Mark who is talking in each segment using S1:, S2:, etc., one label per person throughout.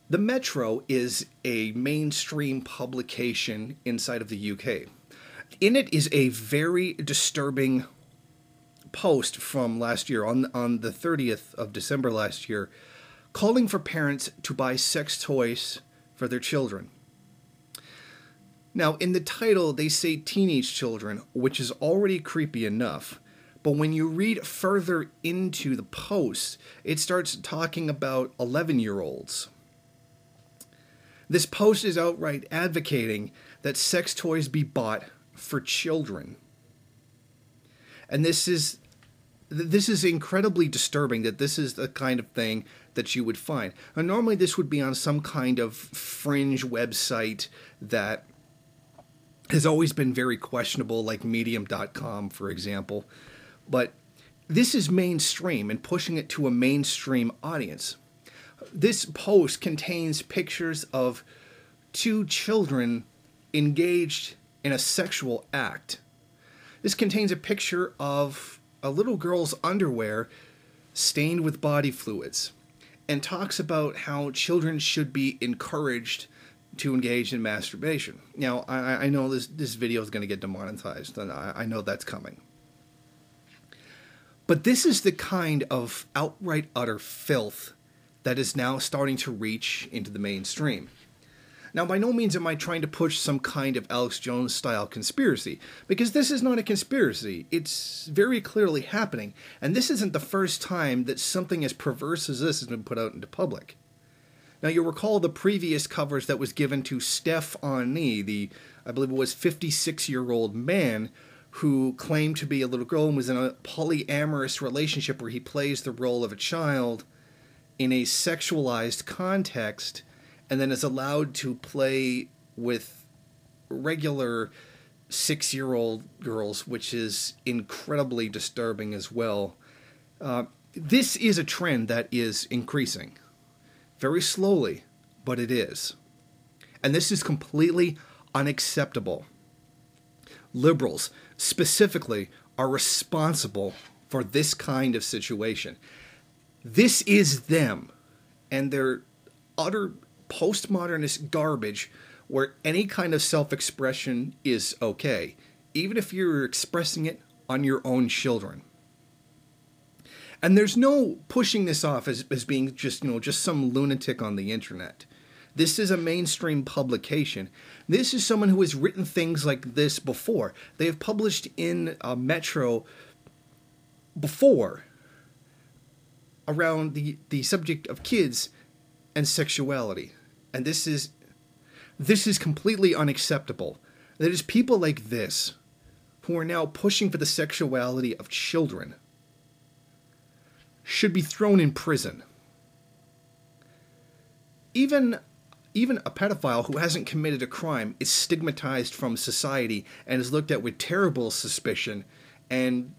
S1: The Metro is a mainstream publication inside of the UK. In it is a very disturbing post from last year, on the 30th of December last year, calling for parents to buy sex toys for their children. Now, in the title, they say teenage children, which is already creepy enough. But when you read further into the post, it starts talking about 11-year-olds. This post is outright advocating that sex toys be bought for children. And this is incredibly disturbing, that this is the kind of thing that you would find. Now, normally this would be on some kind of fringe website that has always been very questionable, like medium.com, for example. But this is mainstream and pushing it to a mainstream audience. This post contains pictures of two children engaged in a sexual act. This contains a picture of a little girl's underwear stained with body fluids, and talks about how children should be encouraged to engage in masturbation. Now, I know this video is going to get demonetized, and I know that's coming. But this is the kind of outright utter filth that is now starting to reach into the mainstream. Now, by no means am I trying to push some kind of Alex Jones-style conspiracy, because this is not a conspiracy. It's very clearly happening, and this isn't the first time that something as perverse as this has been put out into public. Now, you'll recall the previous covers that was given to Steph Ani, I believe it was 56-year-old man who claimed to be a little girl and was in a polyamorous relationship where he plays the role of a child in a sexualized context, and then is allowed to play with regular 6-year-old girls, which is incredibly disturbing as well. This is a trend that is increasing. Very slowly, but it is. And this is completely unacceptable. Liberals, specifically, are responsible for this kind of situation. This is them, and their utter postmodernist garbage where any kind of self-expression is okay, even if you're expressing it on your own children. And there's no pushing this off as being just some lunatic on the internet. This is a mainstream publication. This is someone who has written things like this before. They have published in Metro before around the subject of kids and sexuality. And this is completely unacceptable. That is people like this who are now pushing for the sexuality of children should be thrown in prison. Even a pedophile who hasn't committed a crime is stigmatized from society and is looked at with terrible suspicion, and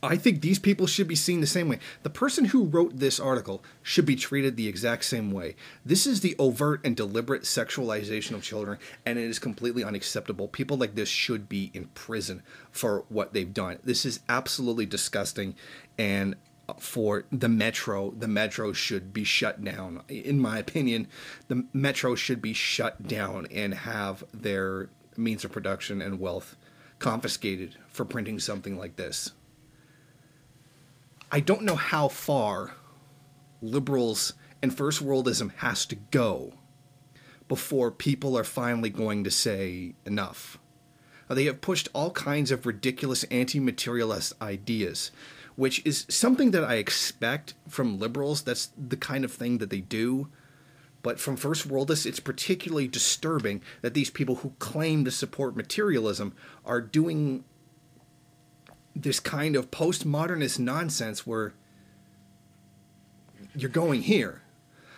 S1: I think these people should be seen the same way. The person who wrote this article should be treated the exact same way. This is the overt and deliberate sexualization of children, and it is completely unacceptable. People like this should be in prison for what they've done. This is absolutely disgusting, and for the Metro should be shut down. In my opinion, the Metro should be shut down and have their means of production and wealth confiscated for printing something like this. I don't know how far liberals and first worldism has to go before people are finally going to say enough. They have pushed all kinds of ridiculous anti-materialist ideas, which is something that I expect from liberals. That's the kind of thing that they do. But from first worldists, it's particularly disturbing that these people who claim to support materialism are doing this kind of postmodernist nonsense where you're going here.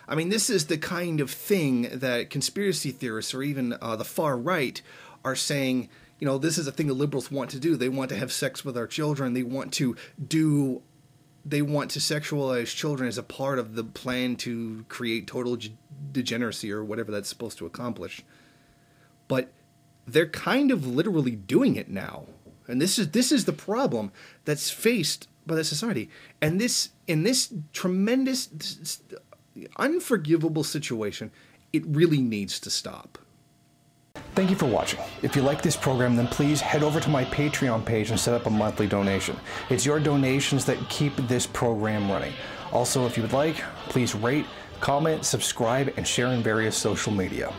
S1: I mean, this is the kind of thing that conspiracy theorists or even the far right are saying, this is a thing the liberals want to do. They want to have sex with our children. They want to sexualize children as a part of the plan to create total degeneracy or whatever that's supposed to accomplish. But they're kind of literally doing it now. And this is the problem that's faced by the society. And in this tremendous unforgivable situation. It really needs to stop. Thank you for watching. If you like this program, then please head over to my Patreon page and set up a monthly donation. It's your donations that keep this program running. Also, if you would like, please rate, comment, subscribe, and share in various social media.